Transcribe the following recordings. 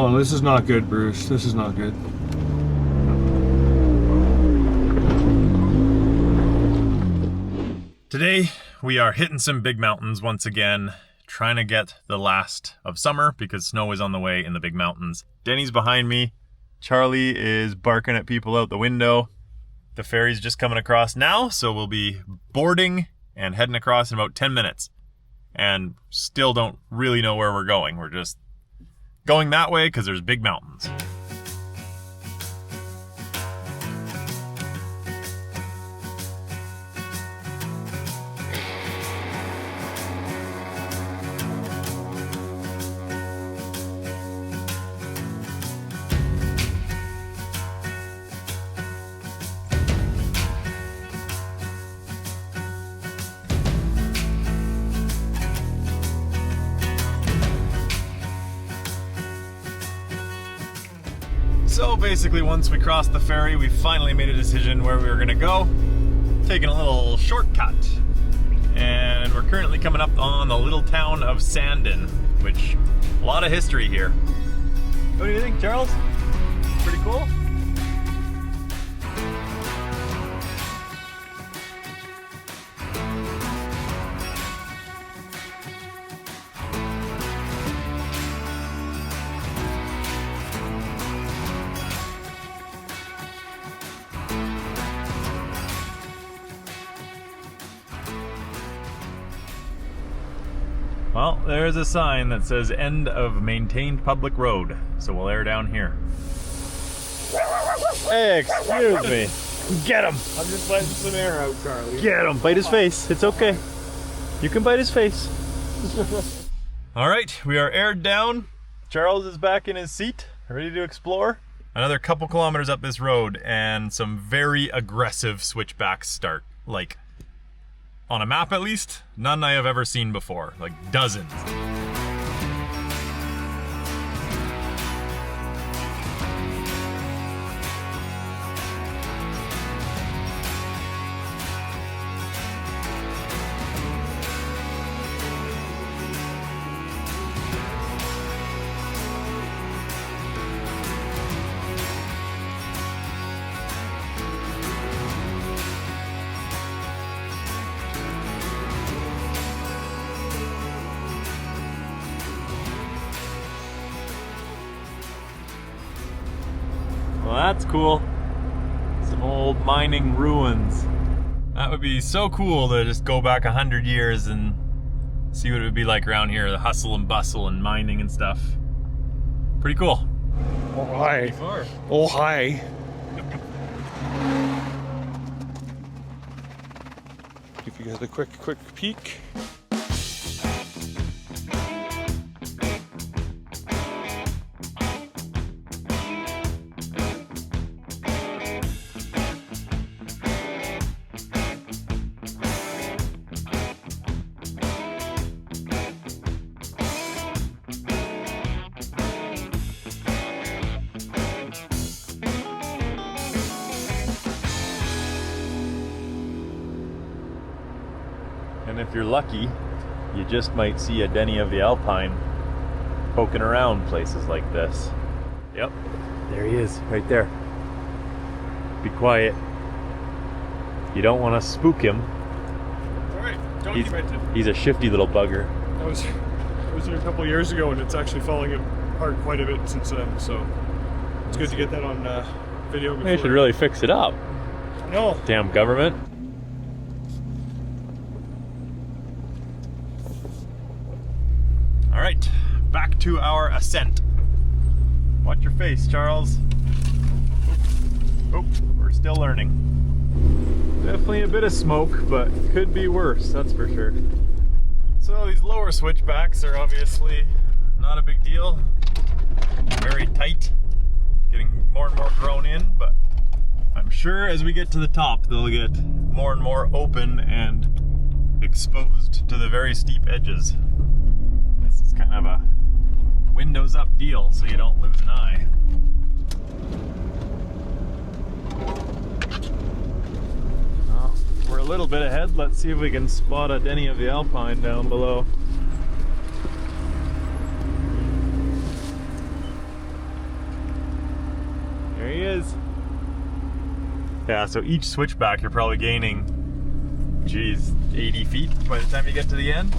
Oh, this is not good, Bruce. This is not good. Today, we are hitting some big mountains once again, trying to get the last of summer because snow is on the way in the big mountains. Denny's behind me. Charlie is barking at people out the window. The ferry's just coming across now, so we'll be boarding and heading across in about 10 minutes. And still don't really know where we're going. We're just going that way because there's big mountains. So basically, once we crossed the ferry, we finally made a decision where we were gonna go, taking a little shortcut. And we're currently coming up on the little town of Sanden, which, a lot of history here. What do you think, Charles? Pretty cool? Well, there's a sign that says end of maintained public road, so we'll air down here. Hey, excuse me. Get him! I'm just letting some air out, Charlie. Get him! Bite his face. It's okay. You can bite his face. Alright, we are aired down. Charles is back in his seat, ready to explore. Another couple kilometers up this road, and some very aggressive switchbacks start. Like, on a map at least, none I have ever seen before. Like dozens. Well, that's cool. Some old mining ruins. That would be so cool to just go back 100 years and see what it would be like around here, the hustle and bustle and mining and stuff. Pretty cool. Oh, hi. Oh, hi. Give you guys a quick peek. And if you're lucky, you just might see a Denny of the Alpine poking around places like this. Yep, there he is, right there. Be quiet. You don't want to spook him. Alright, documented. He's a shifty little bugger. I was here a couple of years ago, and it's actually falling apart quite a bit since then, so it's good to get that on video. They should really fix it up. No. Damn government. Alright, back to our ascent. Watch your face, Charles. Oh, we're still learning. Definitely a bit of smoke, but could be worse, that's for sure. So these lower switchbacks are obviously not a big deal. Very tight, getting more and more grown in, but I'm sure as we get to the top, they'll get more and more open and exposed to the very steep edges. This is kind of a windows up deal, so you don't lose an eye. Well, we're a little bit ahead. Let's see if we can spot a Denny of the Alpine down below. Yeah, so each switchback you're probably gaining, geez, 80 feet by the time you get to the end.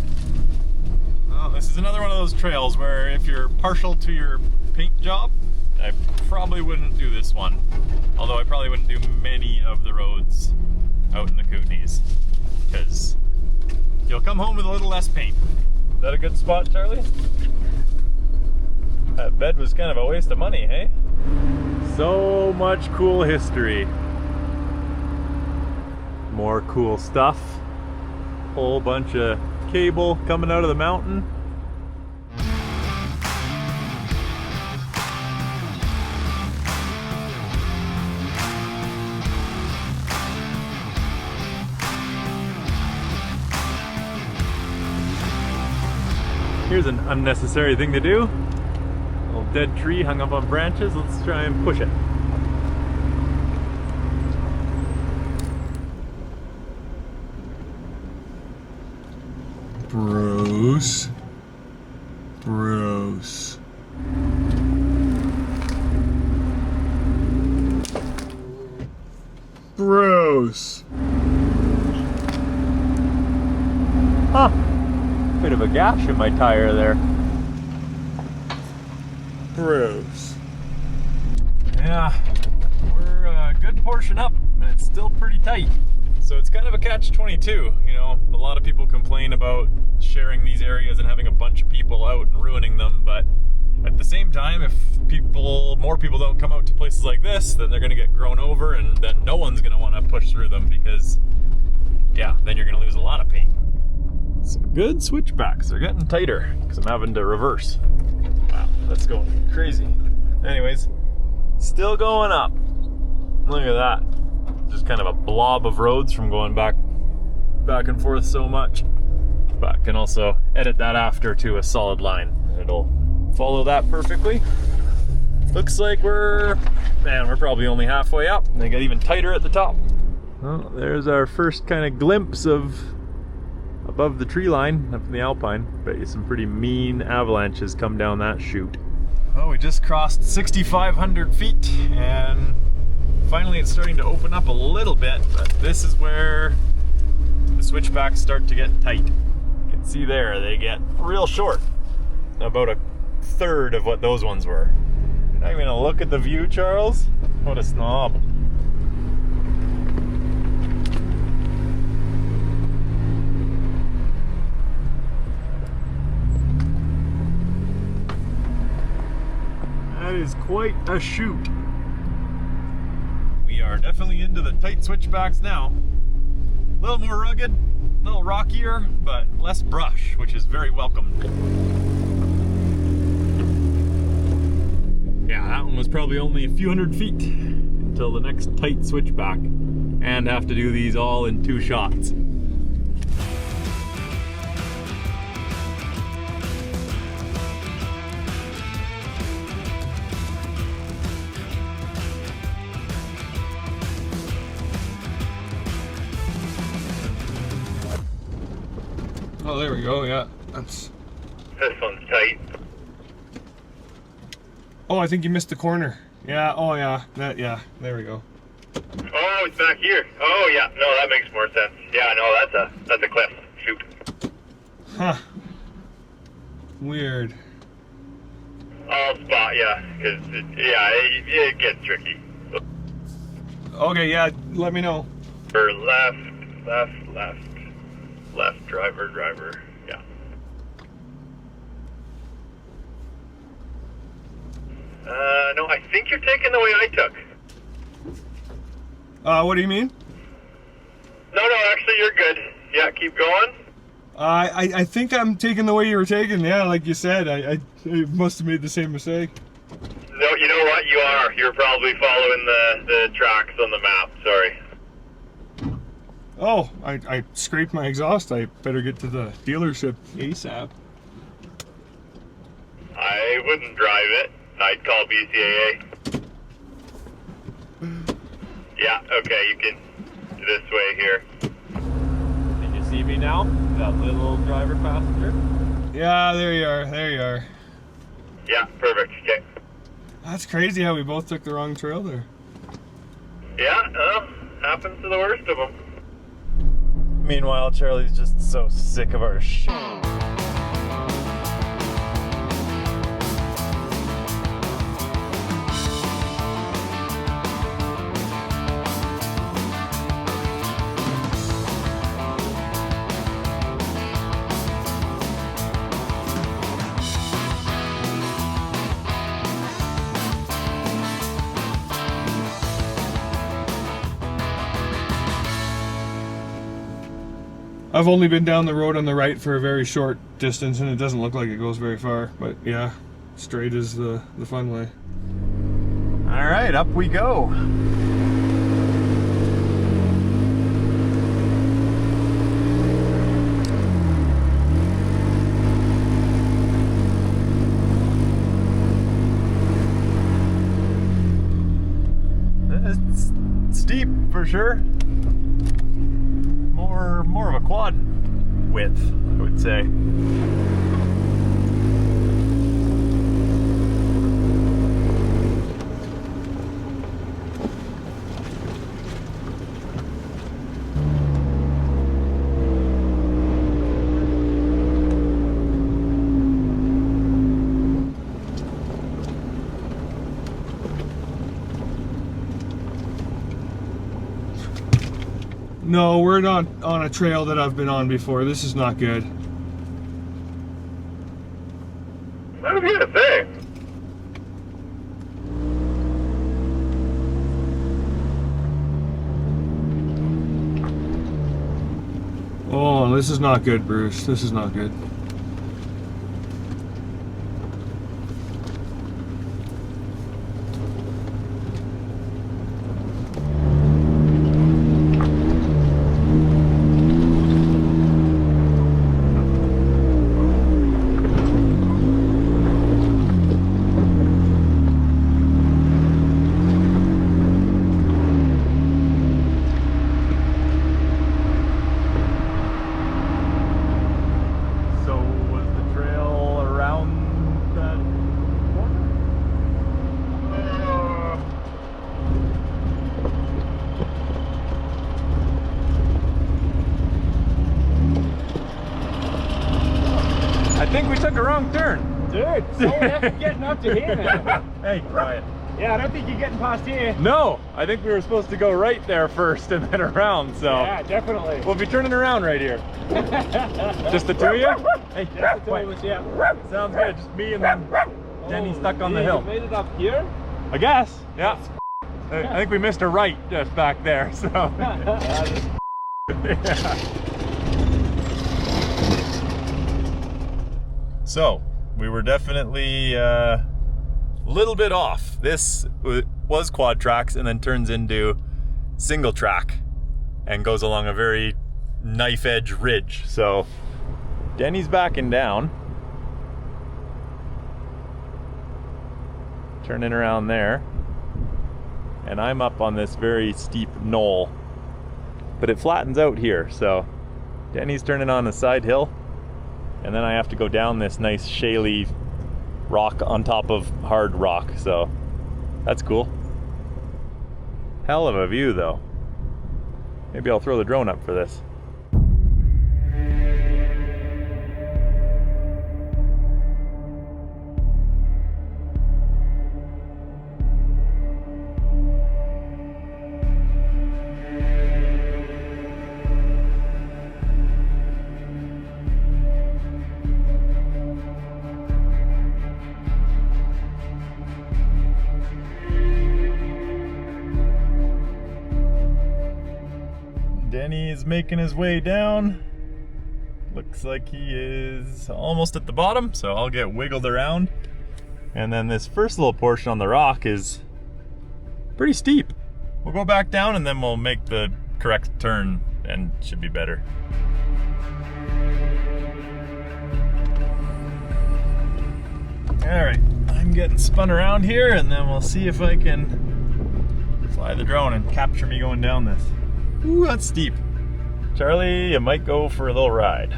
Well, this is another one of those trails where if you're partial to your paint job, I probably wouldn't do this one. Although I probably wouldn't do many of the roads out in the Kootenays, because you'll come home with a little less paint. Is that a good spot, Charlie? That bed was kind of a waste of money, hey? So much cool history. More cool stuff. Whole bunch of cable coming out of the mountain. Here's an unnecessary thing to do. A little dead tree hung up on branches. Let's try and push it. Bruce. Bruce. Bruce. Huh. Bit of a gash in my tire there. Bruce. Yeah, we're a good portion up, and it's still pretty tight. So it's kind of a catch-22, you know. A lot of people complain about sharing these areas and having a bunch of people out and ruining them, but at the same time, if more people don't come out to places like this, then they're gonna get grown over, and then no one's gonna wanna push through them because, yeah, then you're gonna lose a lot of paint. Some good switchbacks. They're getting tighter because I'm having to reverse. Wow, that's going crazy. Anyways, still going up. Look at that. Just kind of a blob of roads from going back and forth so much. But I can also edit that after to a solid line. It'll follow that perfectly. Looks like we're probably only halfway up. And they get even tighter at the top. Well, there's our first kind of glimpse of above the tree line up in the alpine. Bet you some pretty mean avalanches come down that chute. Well, we just crossed 6,500 feet and finally it's starting to open up a little bit, but this is where the switchbacks start to get tight. You can see there, they get real short. About a third of what those ones were. You're not even gonna look at the view, Charles? What a snob. That is quite a chute. We are definitely into the tight switchbacks now. A little more rugged, a little rockier, but less brush, which is very welcome. Yeah, that one was probably only a few hundred feet until the next tight switchback, and have to do these all in 2 shots. Oh, there we go. Yeah, that's. This one's tight. Oh, I think you missed the corner. Yeah. Oh, yeah. Yeah. There we go. Oh, it's back here. Oh, yeah. No, that makes more sense. Yeah, no, that's a cliff. Shoot. Huh. Weird. I'll spot ya, because it gets tricky. Okay. Yeah. Let me know. For left, driver. Yeah. No, I think you're taking the way I took. What do you mean? No, actually, you're good. Yeah, keep going. I think I'm taking the way you were taking. Yeah, like you said, I must have made the same mistake. No, you know what? You are. You're probably following the tracks on the map. Sorry. Oh, I scraped my exhaust. I better get to the dealership ASAP. I wouldn't drive it. I'd call BCAA. Yeah, okay, you can this way here. Can you see me now? That little driver passenger? Yeah, there you are. Yeah, perfect. Okay. That's crazy how we both took the wrong trail there. Yeah, Happens to the worst of them. Meanwhile, Charlie's just so sick of our shit. I've only been down the road on the right for a very short distance, and it doesn't look like it goes very far. But yeah, straight is the fun way. All right, up we go. It's steep for sure. More of a quad width, I would say. No, we're not on a trail that I've been on before. This is not good. I was gonna say. Oh, this is not good, Bruce. This is not good. I think we took a wrong turn. Dude, so effing getting up to here now. Hey, quiet. Yeah, I don't think you're getting past here. No, I think we were supposed to go right there first and then around, so. Yeah, definitely. We'll be turning around right here. Just the two of you? Hey, Just the two of us, yeah. Sounds good, just me and then Denny stuck on the hill. You made it up here? I guess, yeah. I think we missed a right just back there, so. Yeah. So, we were definitely a little bit off. This was quad tracks and then turns into single track and goes along a very knife edge ridge. So, Denny's backing down. Turning around there. And I'm up on this very steep knoll. But it flattens out here, so Denny's turning on the side hill. And then I have to go down this nice shaly rock on top of hard rock, so that's cool. Hell of a view though. Maybe I'll throw the drone up for this. Denny is making his way down. Looks like he is almost at the bottom, so I'll get wiggled around. And then this first little portion on the rock is pretty steep. We'll go back down and then we'll make the correct turn and should be better. All right, I'm getting spun around here and then we'll see if I can fly the drone and capture me going down this. Ooh, that's steep. Charlie, you might go for a little ride.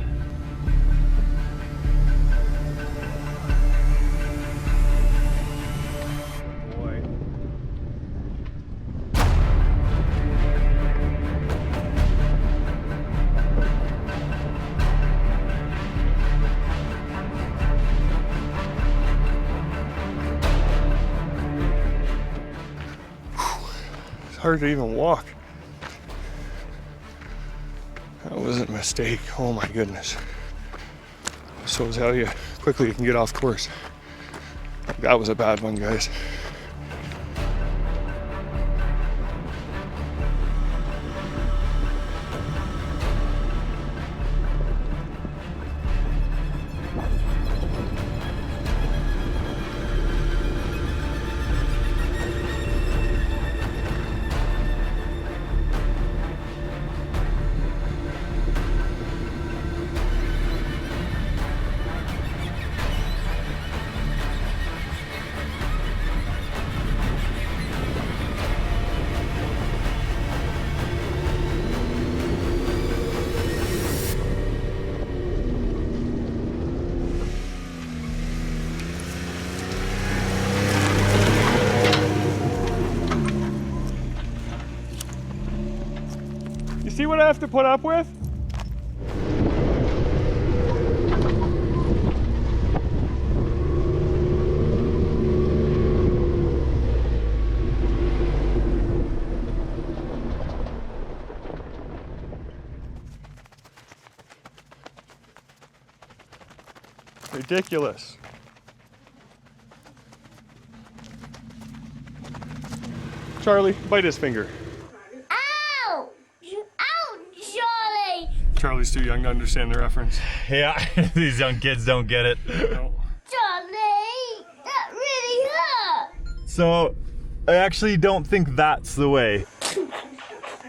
Boy. hard to even walk. That wasn't a mistake. Oh my goodness. So is how quickly you can get off course. That was a bad one, guys. See what I have to put up with? Ridiculous. Charlie, bite his finger. Charlie's too young to understand the reference. Yeah, these young kids don't get it. No. Charlie, that really hurt. So, I actually don't think that's the way.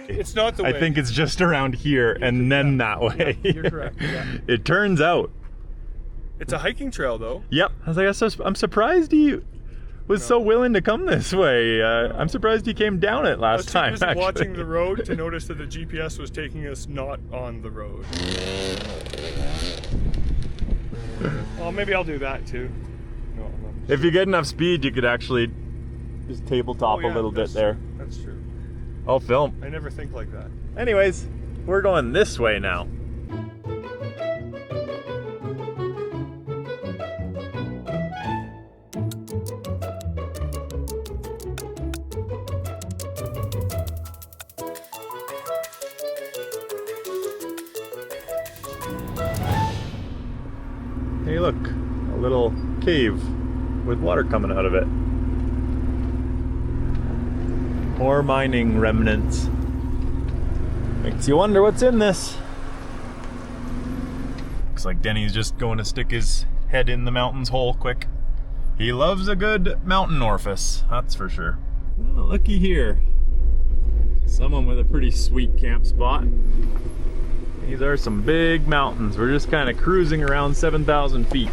It's not the way. I think it's just around here and then that way. You're correct. Yeah. It turns out. It's a hiking trail, though. Yep. I was like, I'm surprised he was so willing to come this way. I'm surprised he came down it last time. I was too busy watching the road to notice that the GPS was taking us not on the road. Well, maybe I'll do that too. No. If you get enough speed, you could actually just tabletop a little bit there. That's true. I'll film. I never think like that. Anyways, we're going this way now. Hey look, a little cave with water coming out of it. More mining remnants. Makes you wonder what's in this. Looks like Denny's just going to stick his head in the mountain's hole quick. He loves a good mountain orifice, that's for sure. Well, looky here. Someone with a pretty sweet camp spot. These are some big mountains. We're just kind of cruising around 7,000 feet.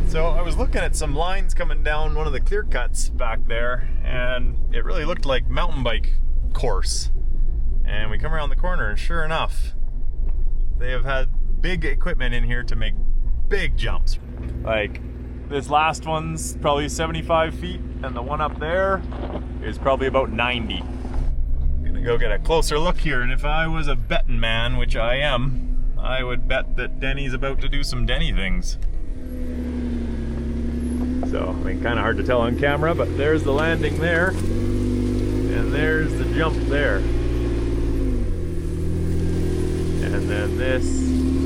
So I was looking at some lines coming down one of the clear cuts back there, and it really looked like mountain bike course. And we come around the corner, and sure enough, they have had big equipment in here to make big jumps. Like this last one's probably 75 feet, and the one up there is probably about 90. Gonna go get a closer look here, and if I was a betting man, which I am, I would bet that Denny's about to do some Denny things. So, I mean, kind of hard to tell on camera, but there's the landing there, and there's the jump there. And then this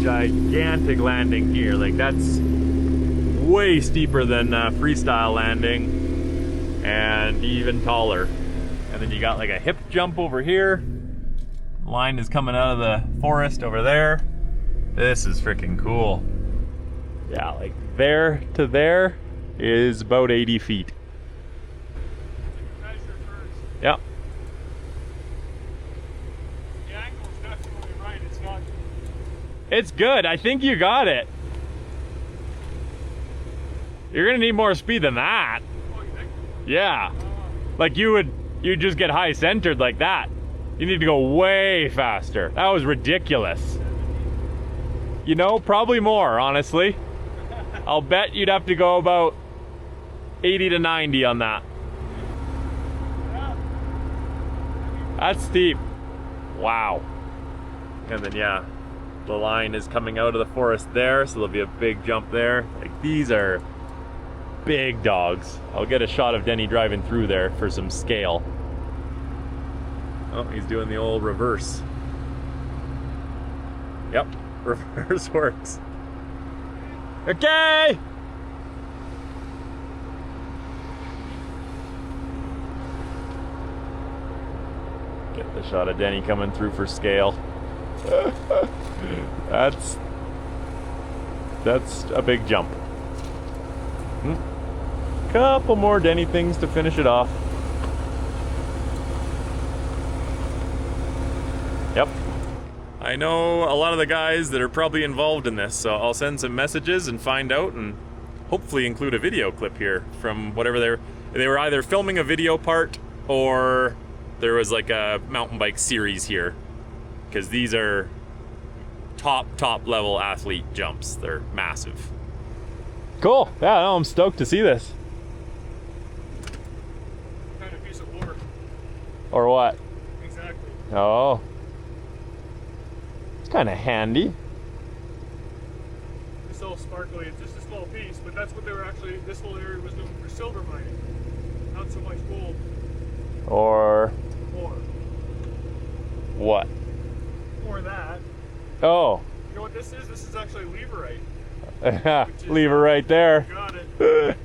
gigantic landing here, like that's way steeper than freestyle landing, and even taller. And then you got like a hip jump over here. Line is coming out of the forest over there. This is freaking cool. Yeah, like there to there is about 80 feet. Yeah. The angle's definitely right. It's not. It's good. I think you got it. You're gonna need more speed than that. Oh, you think? Yeah. Like you just get high centered like that. You need to go way faster. That was ridiculous. You know, probably more, honestly. I'll bet you'd have to go about 80 to 90 on that. That's steep. Wow. And then yeah, the line is coming out of the forest there, so there'll be a big jump there. Like these are big dogs. I'll get a shot of Denny driving through there for some scale. Oh, he's doing the old reverse. Yep, reverse works. Okay! Get the shot of Denny coming through for scale. That's a big jump. Couple more Denny things to finish it off. Yep. I know a lot of the guys that are probably involved in this, so I'll send some messages and find out and hopefully include a video clip here from whatever they were either filming a video part or there was like a mountain bike series here, because these are top level athlete jumps. They're massive. Cool. Yeah, no, I'm stoked to see this. Kind of piece of lore. Or what? Exactly. Oh. It's kind of handy. It's all sparkly. It's just a small piece, but that's what they were actually. This whole area was known for silver mining, not so much gold. Or Or what? or that. Oh. You know what this is? This is actually leverite. Leave her right there. Got it.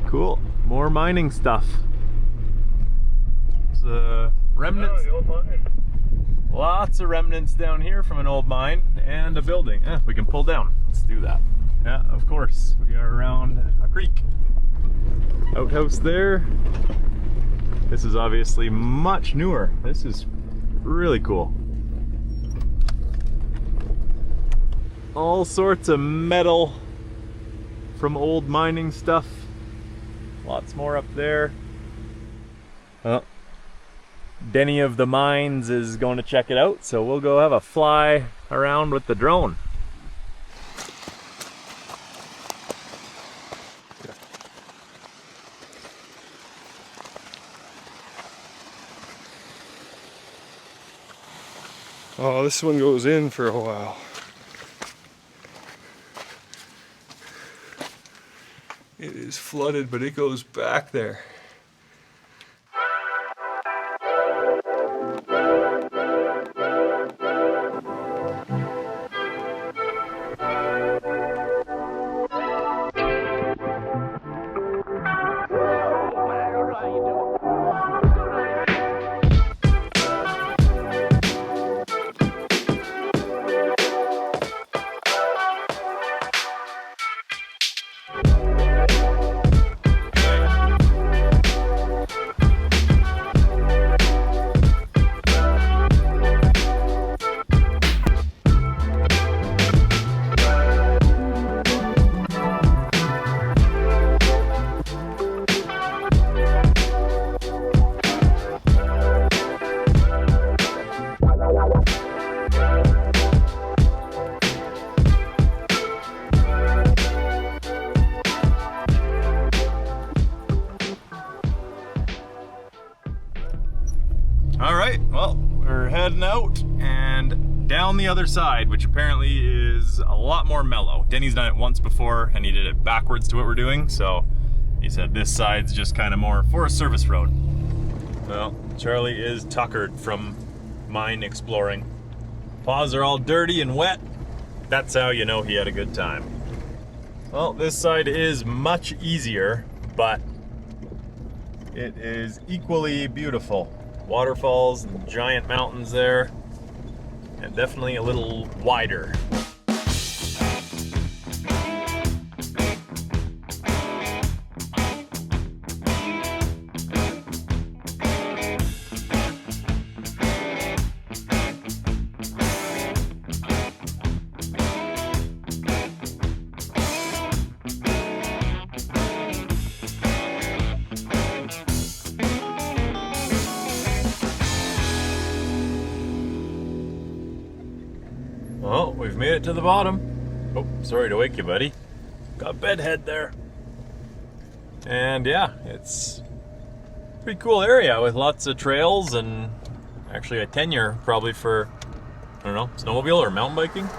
Cool. More mining stuff. There's remnants. Oh, the old mine. Lots of remnants down here from an old mine and a building. We can pull down. Let's do that. Yeah, of course. We are around a creek. Outhouse there. This is obviously much newer. This is really cool. All sorts of metal from old mining stuff. Lots more up there. Oh. Denny of the Mines is going to check it out, so we'll go have a fly around with the drone. Oh, this one goes in for a while. It is flooded, but it goes back there. Alright, well, we're heading out and down the other side, which apparently is a lot more mellow. Denny's done it once before and he did it backwards to what we're doing, so he said this side's just kind of more Forest Service road. Well, Charlie is tuckered from mine exploring. Paws are all dirty and wet. That's how you know he had a good time. Well, this side is much easier, but it is equally beautiful. Waterfalls and giant mountains there, and definitely a little wider. we've made it to the bottom. Oh, sorry to wake you, buddy. Got bedhead there. And yeah, it's a pretty cool area with lots of trails and actually a tenure probably for, I don't know, snowmobile or mountain biking.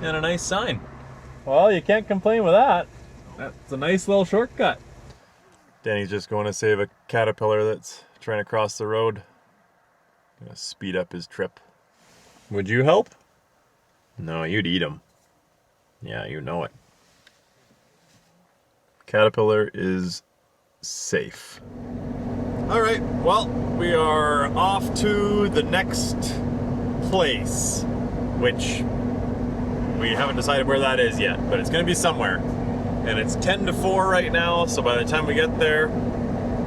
And a nice sign. Well, you can't complain with that. That's a nice little shortcut. Denny's just going to save a caterpillar that's trying to cross the road. Gonna speed up his trip. Would you help? No, you'd eat him. Yeah, you know it. Caterpillar is safe. All right, well, we are off to the next place, which we haven't decided where that is yet, but it's gonna be somewhere. And it's 10 to 4 right now, so by the time we get there,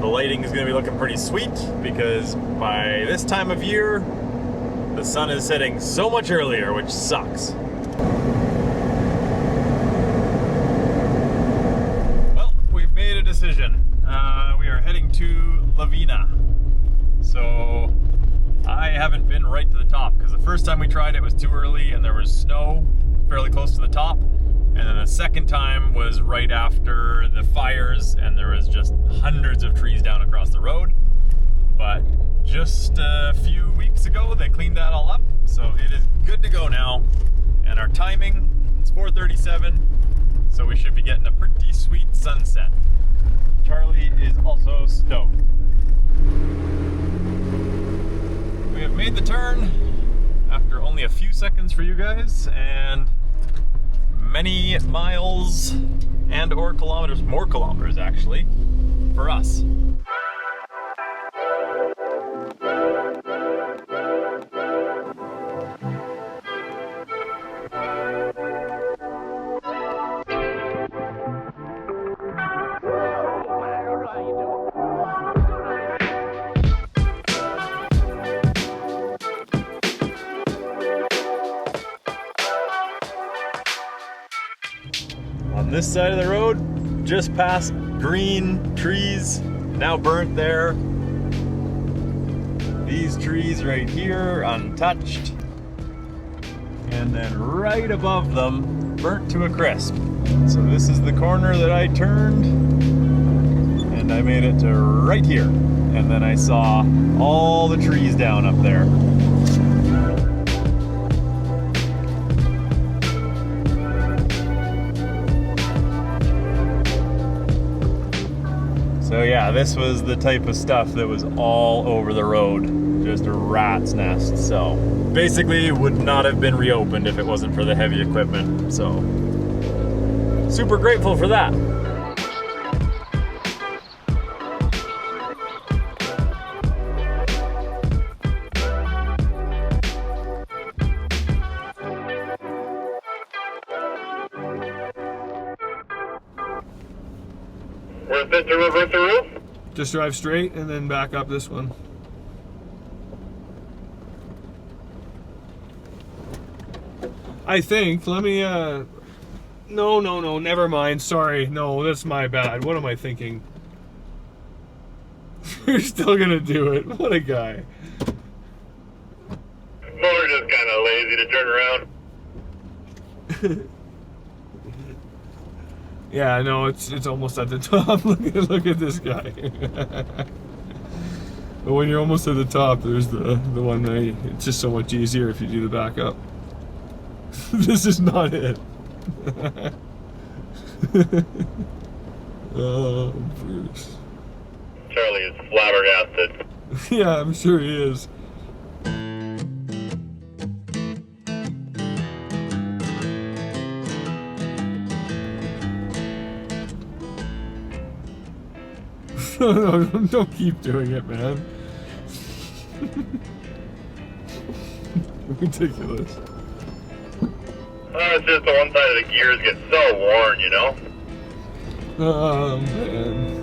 the lighting is gonna be looking pretty sweet because by this time of year, the sun is setting so much earlier, which sucks. Well, we've made a decision. We are heading to Lavina. So I haven't been right to the top because the first time we tried it was too early and there was snow fairly close to the top. And then the second time was right after the fires and there was just hundreds of trees down across the road. But just a few weeks ago, they cleaned that all up. So it is good to go now. And our timing, it's 4:37. So we should be getting a pretty sweet sunset. Charlie is also stoked. We have made the turn after only a few seconds for you guys and many miles and or kilometers, more kilometers actually, for us. On this side of the road, just past green trees, now burnt there. These trees right here, untouched. And then right above them, burnt to a crisp. So this is the corner that I turned, and I made it to right here. And then I saw all the trees down up there. So yeah, this was the type of stuff that was all over the road, just a rat's nest. So basically would not have been reopened if it wasn't for the heavy equipment. So super grateful for that. Where's this river through? Just drive straight and then back up this one. I think, let me, no, never mind, sorry. No, that's my bad. What am I thinking? You're still gonna do it. What a guy. We're just kind of lazy to turn around. Yeah, no, it's almost at the top. Look at this guy. But when you're almost at the top, there's the one way. It's just so much easier if you do the backup. This is not it. Oh, Bruce. Charlie is flabbergasted. Yeah, I'm sure he is. No, don't keep doing it, man. Ridiculous. It's just the one side of the gears get so worn, you know? Oh, man.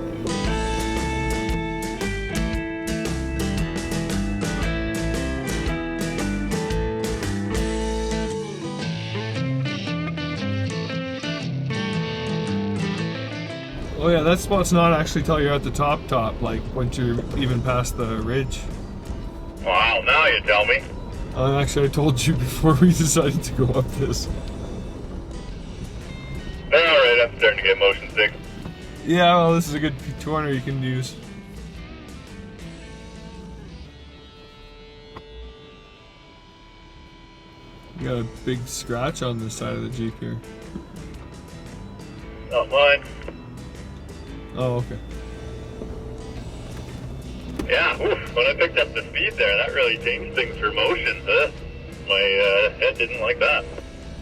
Oh yeah, that spot's not actually till you're at the top, like once you're even past the ridge. Wow, now you tell me. Actually, I told you before we decided to go up this. Alright, I'm starting to get motion sick. Yeah, well, this is a good corner you can use. You got a big scratch on the side of the Jeep here. Not mine. Oh, okay. Yeah, oof, when I picked up the speed there, that really changed things for motion. My head didn't like that.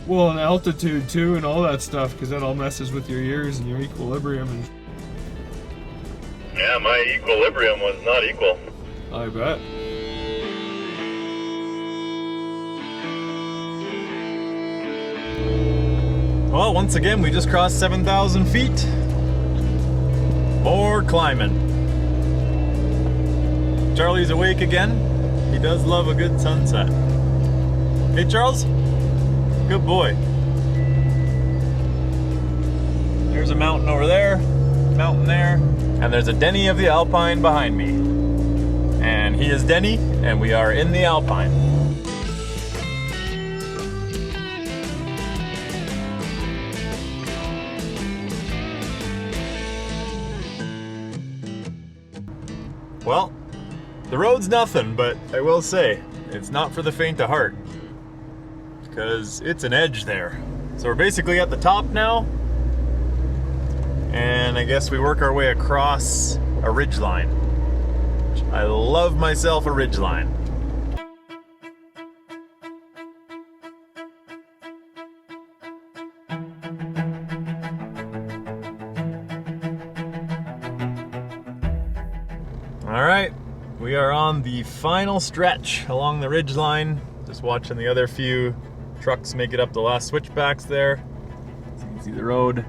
Well, and altitude too, and all that stuff, because that all messes with your ears and your equilibrium. And Yeah, my equilibrium was not equal. I bet. Well, once again, we just crossed 7,000 feet. More climbing. Charlie's awake again. He does love a good sunset. Hey, Charles? Good boy. There's a mountain over there, mountain there, and there's a Denny of the Alpine behind me. And he is Denny, and we are in the Alpine. Well, the road's nothing, but I will say, it's not for the faint of heart. Because it's an edge there. So we're basically at the top now. And I guess we work our way across a ridgeline. I love myself a ridgeline. Alright, we are on the final stretch along the ridgeline. Just watching the other few trucks make it up the last switchbacks there. So you can see the road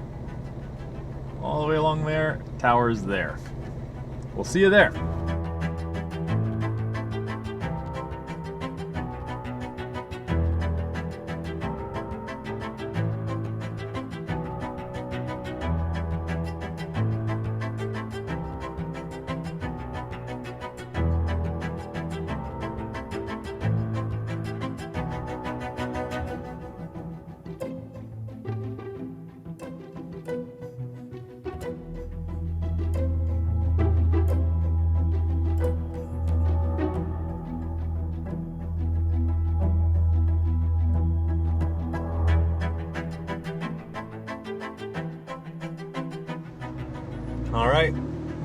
all the way along there. Tower's there. We'll see you there. All right,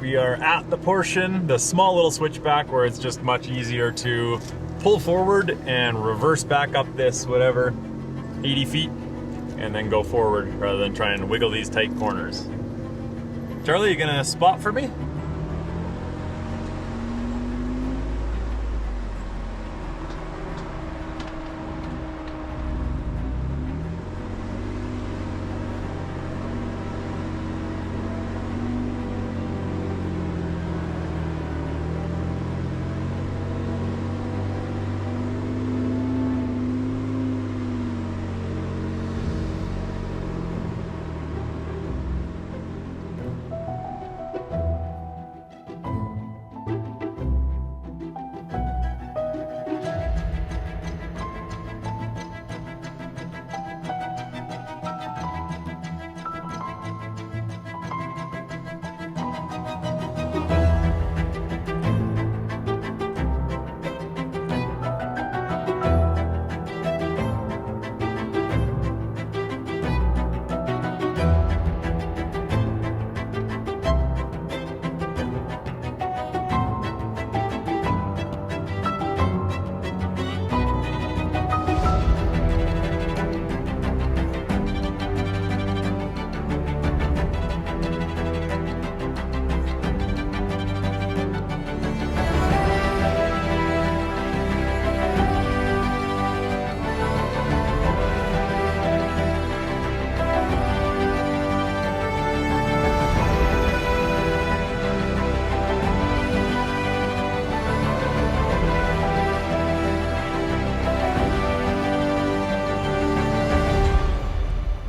we are at the portion, the small little switchback where it's just much easier to pull forward and reverse back up this, whatever, 80 feet, and then go forward rather than trying to wiggle these tight corners. Charlie, you gonna spot for me?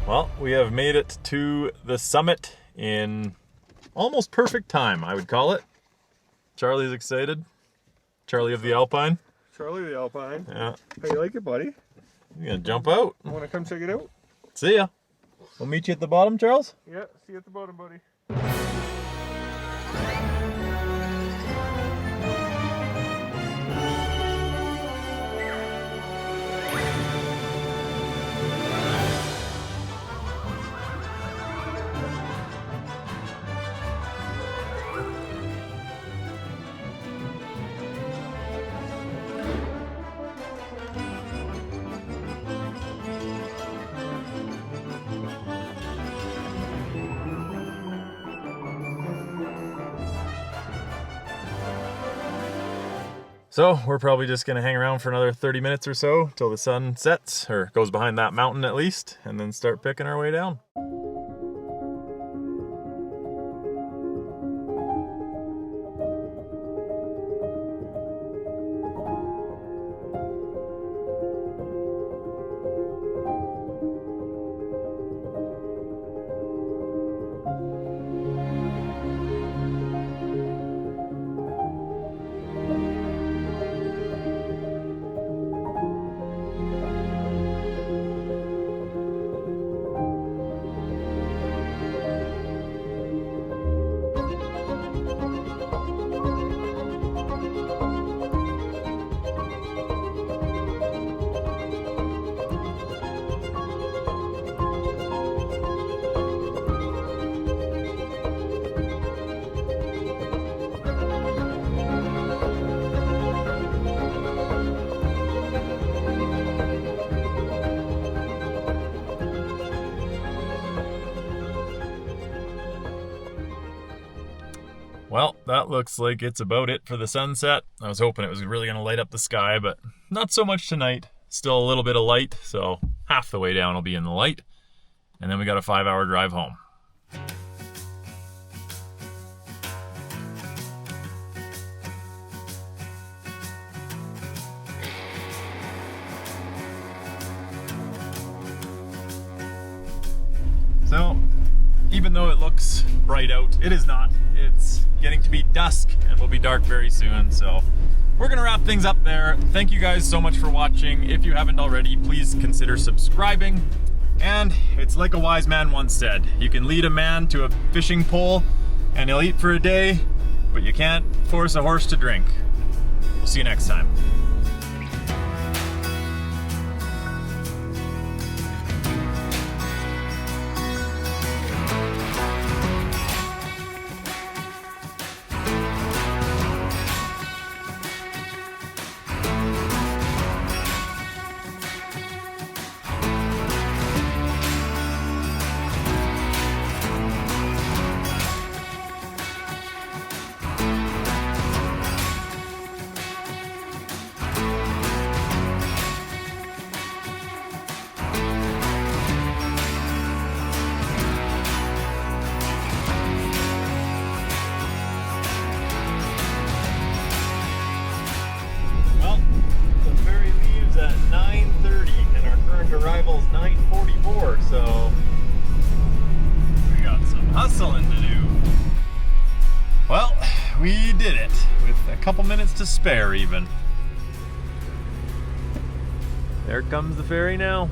Well, we have made it to the summit in almost perfect time, I would call it. Charlie's excited. Charlie of the Alpine. Charlie the Alpine. Yeah. How you like it, buddy? You gonna jump out? Want to come check it out? See ya. We'll meet you at the bottom, Charles. Yeah, see you at the bottom, buddy. So we're probably just gonna hang around for another 30 minutes or so till the sun sets, or goes behind that mountain at least, and then start picking our way down. Well, that looks like it's about it for the sunset. I was hoping it was really gonna light up the sky, but not so much tonight. Still a little bit of light, so half the way down will be in the light. And then we got a 5-hour drive home. So, even though it looks bright out, it is not. It's getting to be dusk and will be dark very soon, so we're gonna wrap things up there. Thank you guys so much for watching. If you haven't already, please consider subscribing. And it's like a wise man once said, you can lead a man to a fishing pole and he'll eat for a day, but you can't force a horse to drink. We'll see you next time. At 9:30 and our current arrival is 9:44, so we got some hustling to do. Well, we did it with a couple minutes to spare even. There comes the ferry now.